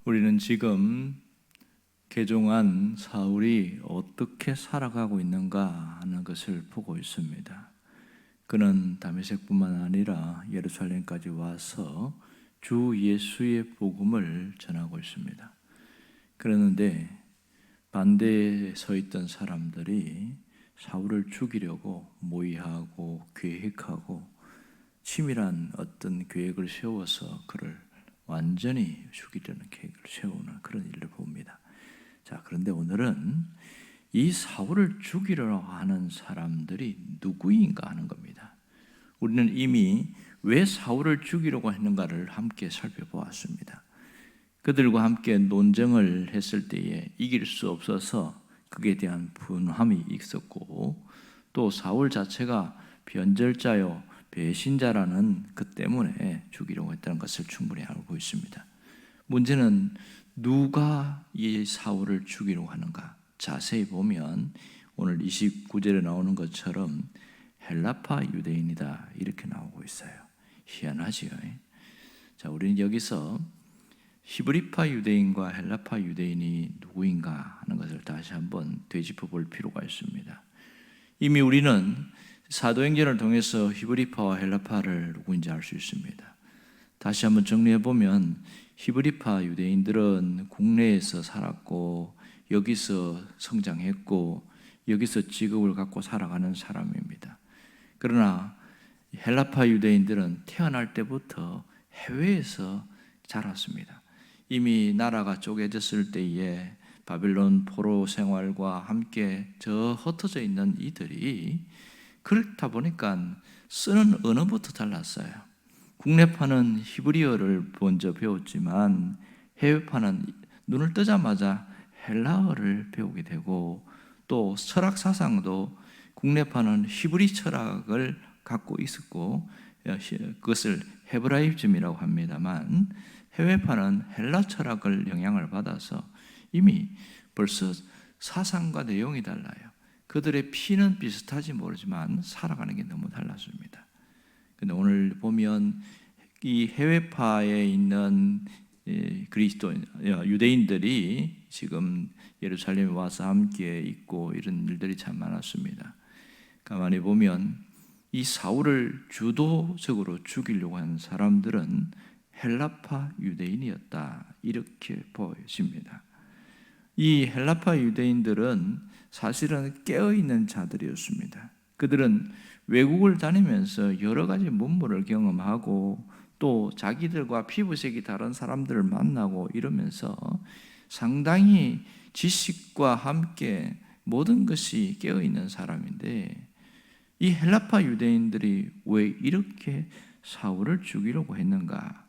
우리는 지금 개종한 사울이 어떻게 살아가고 있는가 하는 것을 보고 있습니다. 그는 다메섹뿐만 아니라 예루살렘까지 와서 주 예수의 복음을 전하고 있습니다. 그러는데 반대에 서 있던 사람들이 사울을 죽이려고 모의하고 계획하고 치밀한 어떤 계획을 세워서 그를 완전히 죽이려는 계획을 세우는 그런 일을 봅니다. 자, 그런데 오늘은 이 사울을 죽이려 하는 사람들이 누구인가 하는 겁니다. 우리는 이미 왜 사울을 죽이려고 했는가를 함께 살펴보았습니다. 그들과 함께 논쟁을 했을 때에 이길 수 없어서 그에 대한 분함이 있었고, 또 사울 자체가 변절자요 배신자라는 그 때문에 죽이려고 했다는 것을 충분히 알고 있습니다. 문제는 누가 이 사울을 죽이려고 하는가? 자세히 보면 오늘 29절에 나오는 것처럼 헬라파 유대인이다 이렇게 나오고 있어요. 희한하지요. 자, 우리는 여기서 히브리파 유대인과 헬라파 유대인이 누구인가 하는 것을 다시 한번 되짚어 볼 필요가 있습니다. 이미 우리는 사도행전을 통해서 히브리파와 헬라파를 누구인지 알 수 있습니다. 다시 한번 정리해 보면 히브리파 유대인들은 국내에서 살았고 여기서 성장했고 여기서 직업을 갖고 살아가는 사람입니다. 그러나 헬라파 유대인들은 태어날 때부터 해외에서 자랐습니다. 이미 나라가 쪼개졌을 때에 바빌론 포로 생활과 함께 저 흩어져 있는 이들이 그렇다 보니까 쓰는 언어부터 달랐어요. 국내파는 히브리어를 먼저 배웠지만 해외파는 눈을 뜨자마자 헬라어를 배우게 되고, 또 철학 사상도 국내파는 히브리 철학을 갖고 있었고 그것을 헤브라이즘이라고 합니다만, 해외파는 헬라 철학을 영향을 받아서 이미 벌써 사상과 내용이 달라요. 그들의 피는 비슷하지 모르지만 살아가는 게 너무 달랐습니다. 근데 오늘 보면 이 해외파에 있는 그리스도인 유대인들이 지금 예루살렘에 와서 함께 있고 이런 일들이 참 많았습니다. 가만히 보면 이 사울을 주도적으로 죽이려고 하는 사람들은 헬라파 유대인이었다 이렇게 보여집니다. 이 헬라파 유대인들은 사실은 깨어있는 자들이었습니다. 그들은 외국을 다니면서 여러 가지 문물을 경험하고 또 자기들과 피부색이 다른 사람들을 만나고 이러면서 상당히 지식과 함께 모든 것이 깨어있는 사람인데, 이 헬라파 유대인들이 왜 이렇게 사울을 죽이려고 했는가?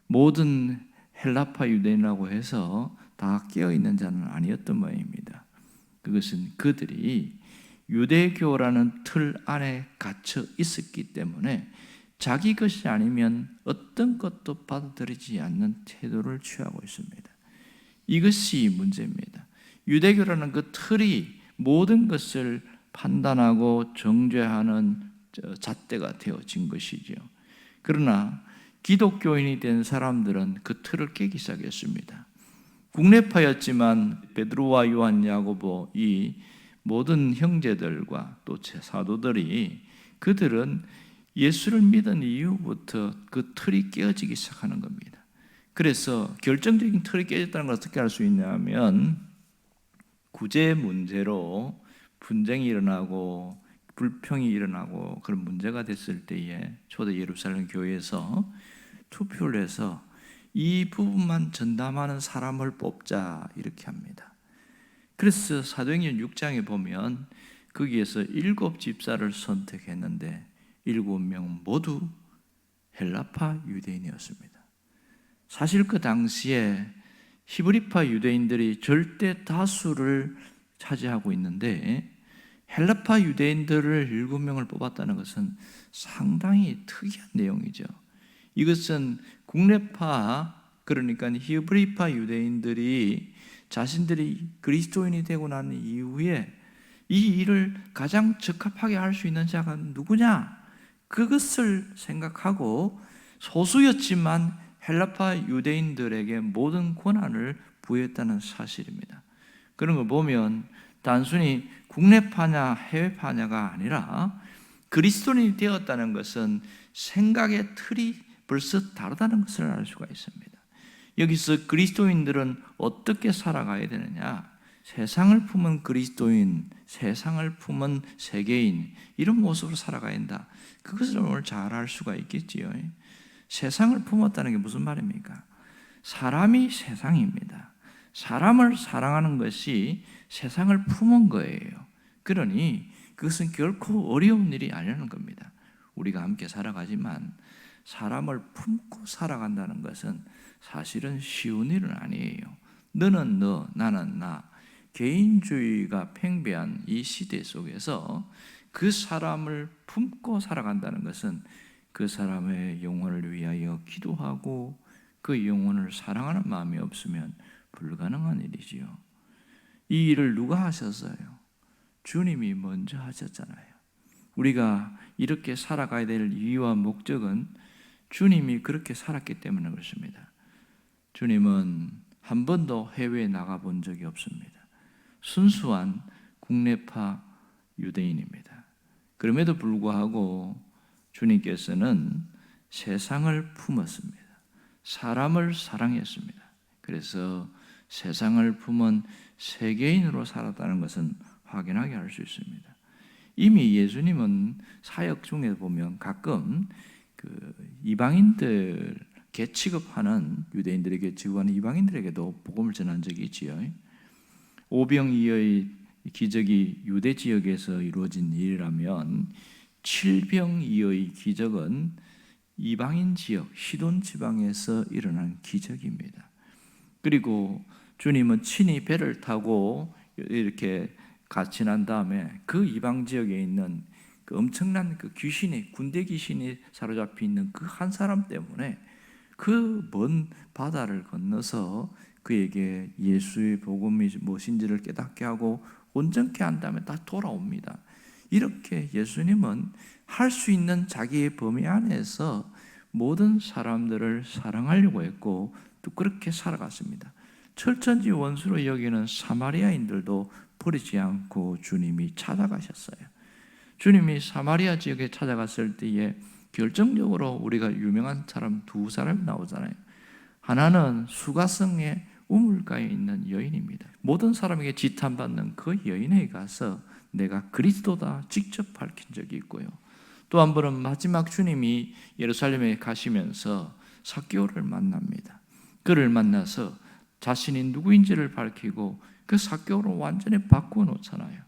모든 헬라파 유대인이라고 해서 다 깨어있는 자는 아니었던 모양입니다. 그것은 그들이 유대교라는 틀 안에 갇혀 있었기 때문에 자기 것이 아니면 어떤 것도 받아들이지 않는 태도를 취하고 있습니다. 이것이 문제입니다. 유대교라는 그 틀이 모든 것을 판단하고 정죄하는 잣대가 되어진 것이죠. 그러나 기독교인이 된 사람들은 그 틀을 깨기 시작했습니다. 국내파였지만 베드로와 요한, 야고보 이 모든 형제들과 또 사도들이 그들은 예수를 믿은 이후부터 그 틀이 깨어지기 시작하는 겁니다. 그래서 결정적인 틀이 깨졌다는 걸 어떻게 알 수 있냐면, 구제 문제로 분쟁이 일어나고 불평이 일어나고 그런 문제가 됐을 때에 초대 예루살렘 교회에서 투표를 해서 이 부분만 전담하는 사람을 뽑자 이렇게 합니다. 그래서 사도행전 6장에 보면 거기에서 7 집사를 선택했는데 7명 모두 헬라파 유대인이었습니다. 사실 그 당시에 히브리파 유대인들이 절대 다수를 차지하고 있는데 헬라파 유대인들을 7명을 뽑았다는 것은 상당히 특이한 내용이죠. 이것은 국내파, 그러니까 히브리파 유대인들이 자신들이 그리스도인이 되고 난 이후에 이 일을 가장 적합하게 할 수 있는 자가 누구냐? 그것을 생각하고 소수였지만 헬라파 유대인들에게 모든 권한을 부여했다는 사실입니다. 그런 걸 보면 단순히 국내파냐 해외파냐가 아니라 그리스도인이 되었다는 것은 생각의 틀이 벌써 다르다는 것을 알 수가 있습니다. 여기서 그리스도인들은 어떻게 살아가야 되느냐? 세상을 품은 그리스도인, 세상을 품은 세계인, 이런 모습으로 살아가야 한다. 그것을 오늘 잘 알 수가 있겠지요. 세상을 품었다는 게 무슨 말입니까? 사람이 세상입니다. 사람을 사랑하는 것이 세상을 품은 거예요. 그러니 그것은 결코 어려운 일이 아니라는 겁니다. 우리가 함께 살아가지만 사람을 품고 살아간다는 것은 사실은 쉬운 일은 아니에요. 너는 너, 나는 나, 개인주의가 팽배한 이 시대 속에서 그 사람을 품고 살아간다는 것은 그 사람의 영혼을 위하여 기도하고 그 영혼을 사랑하는 마음이 없으면 불가능한 일이지요. 이 일을 누가 하셨어요? 주님이 먼저 하셨잖아요. 우리가 이렇게 살아가야 될 이유와 목적은 주님이 그렇게 살았기 때문에 그렇습니다. 주님은 한 번도 해외에 나가본 적이 없습니다. 순수한 국내파 유대인입니다. 그럼에도 불구하고 주님께서는 세상을 품었습니다. 사람을 사랑했습니다. 그래서 세상을 품은 세계인으로 살았다는 것은 확인하게 할 수 있습니다. 이미 예수님은 사역 중에 보면 가끔 이방인들 취급하는 유대인들에게 취급하는 이방인들에게도 복음을 전한 적이 있지요. 오병이어의 기적이 유대 지역에서 이루어진 일이라면 칠병이어의 기적은 이방인 지역 시돈 지방에서 일어난 기적입니다. 그리고 주님은 친히 배를 타고 이렇게 같이 난 다음에 그 이방 지역에 있는 그 엄청난 그 귀신이 군대 귀신이 사로잡혀 있는 그 한 사람 때문에 그 먼 바다를 건너서 그에게 예수의 복음이 무엇인지를 깨닫게 하고 온전케 한 다음에 다 돌아옵니다. 이렇게 예수님은 할 수 있는 자기의 범위 안에서 모든 사람들을 사랑하려고 했고 또 그렇게 살아갔습니다. 철천지 원수로 여기는 사마리아인들도 버리지 않고 주님이 찾아가셨어요. 주님이 사마리아 지역에 찾아갔을 때에 결정적으로 우리가 유명한 사람 두 사람이 나오잖아요. 하나는 수가성의 우물가에 있는 여인입니다. 모든 사람에게 지탄받는 그 여인에게 가서 내가 그리스도다 직접 밝힌 적이 있고요. 또 한 번은 마지막 주님이 예루살렘에 가시면서 삭개오를 만납니다. 그를 만나서 자신이 누구인지를 밝히고 그 삭개오를 완전히 바꾸어 놓잖아요.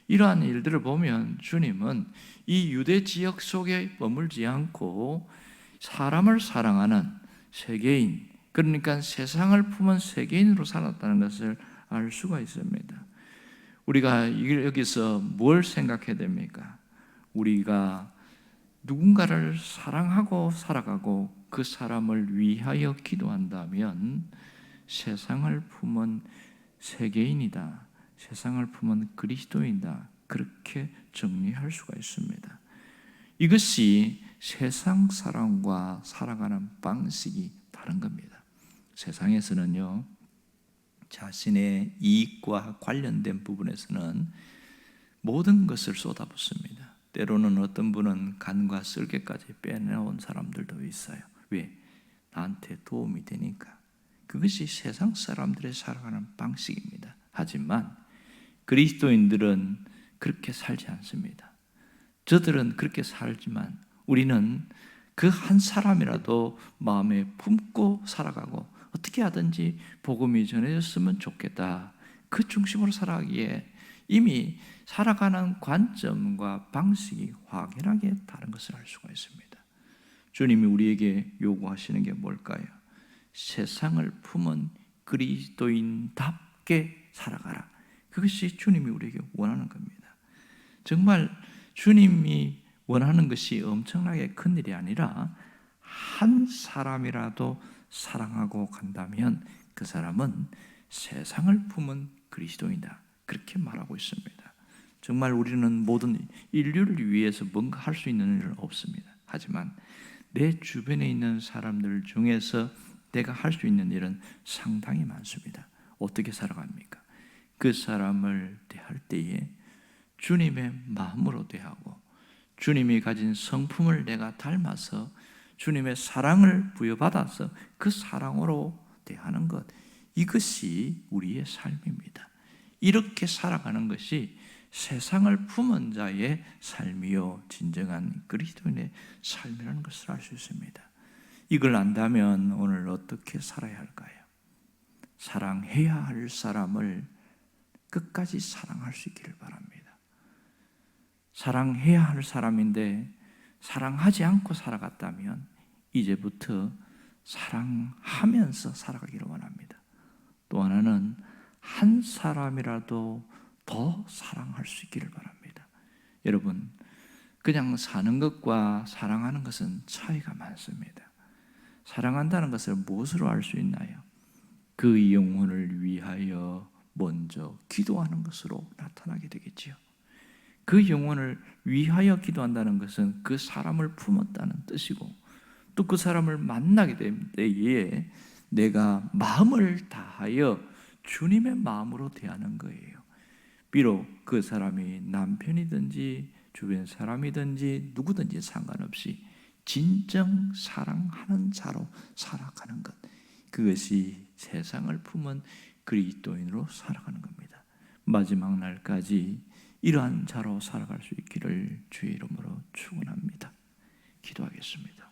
이러한 일들을 보면 주님은 이 유대 지역 속에 머물지 않고 사람을 사랑하는 세계인, 그러니까 세상을 품은 세계인으로 살았다는 것을 알 수가 있습니다. 우리가 여기서 뭘 생각해야 됩니까? 우리가 누군가를 사랑하고 살아가고 그 사람을 위하여 기도한다면 세상을 품은 세계인이다, 세상을 품은 그리스도인이다, 그렇게 정리할 수가 있습니다. 이것이 세상 사람과 살아가는 방식이 다른 겁니다. 세상에서는요, 자신의 이익과 관련된 부분에서는 모든 것을 쏟아붓습니다. 때로는 어떤 분은 간과 쓸개까지 빼내온 사람들도 있어요. 왜? 나한테 도움이 되니까. 그것이 세상 사람들의 살아가는 방식입니다. 하지만 그리스도인들은 그렇게 살지 않습니다. 저들은 그렇게 살지만 우리는 그 한 사람이라도 마음에 품고 살아가고 어떻게 하든지 복음이 전해졌으면 좋겠다, 그 중심으로 살아가기에 이미 살아가는 관점과 방식이 확연하게 다른 것을 알 수가 있습니다. 주님이 우리에게 요구하시는 게 뭘까요? 세상을 품은 그리스도인답게 살아가라. 그것이 주님이 우리에게 원하는 겁니다. 정말 주님이 원하는 것이 엄청나게 큰 일이 아니라 한 사람이라도 사랑하고 간다면 그 사람은 세상을 품은 그리스도인이다, 그렇게 말하고 있습니다. 정말 우리는 모든 인류를 위해서 뭔가 할 수 있는 일은 없습니다. 하지만 내 주변에 있는 사람들 중에서 내가 할 수 있는 일은 상당히 많습니다. 어떻게 살아갑니까? 그 사람을 대할 때에 주님의 마음으로 대하고 주님이 가진 성품을 내가 닮아서 주님의 사랑을 부여받아서 그 사랑으로 대하는 것, 이것이 우리의 삶입니다. 이렇게 살아가는 것이 세상을 품은 자의 삶이요 진정한 그리스도인의 삶이라는 것을 알 수 있습니다. 이걸 안다면 오늘 어떻게 살아야 할까요? 사랑해야 할 사람을 끝까지 사랑할 수 있기를 바랍니다. 사랑해야 할 사람인데 사랑하지 않고 살아갔다면 이제부터 사랑하면서 살아가기를 원합니다. 또 하나는 한 사람이라도 더 사랑할 수 있기를 바랍니다. 여러분, 그냥 사는 것과 사랑하는 것은 차이가 많습니다. 사랑한다는 것을 무엇으로 알 수 있나요? 그 영혼을 위하여 먼저 기도하는 것으로 나타나게 되겠지요. 그 영혼을 위하여 기도한다는 것은 그 사람을 품었다는 뜻이고, 또 그 사람을 만나게 될 때에 내가 마음을 다하여 주님의 마음으로 대하는 거예요. 비록 그 사람이 남편이든지 주변 사람이든지 누구든지 상관없이 진정 사랑하는 자로 살아가는 것, 그것이 세상을 품은 그리스도인으로 살아가는 겁니다. 마지막 날까지 이러한 자로 살아갈 수 있기를 주의 이름으로 축원합니다. 기도하겠습니다.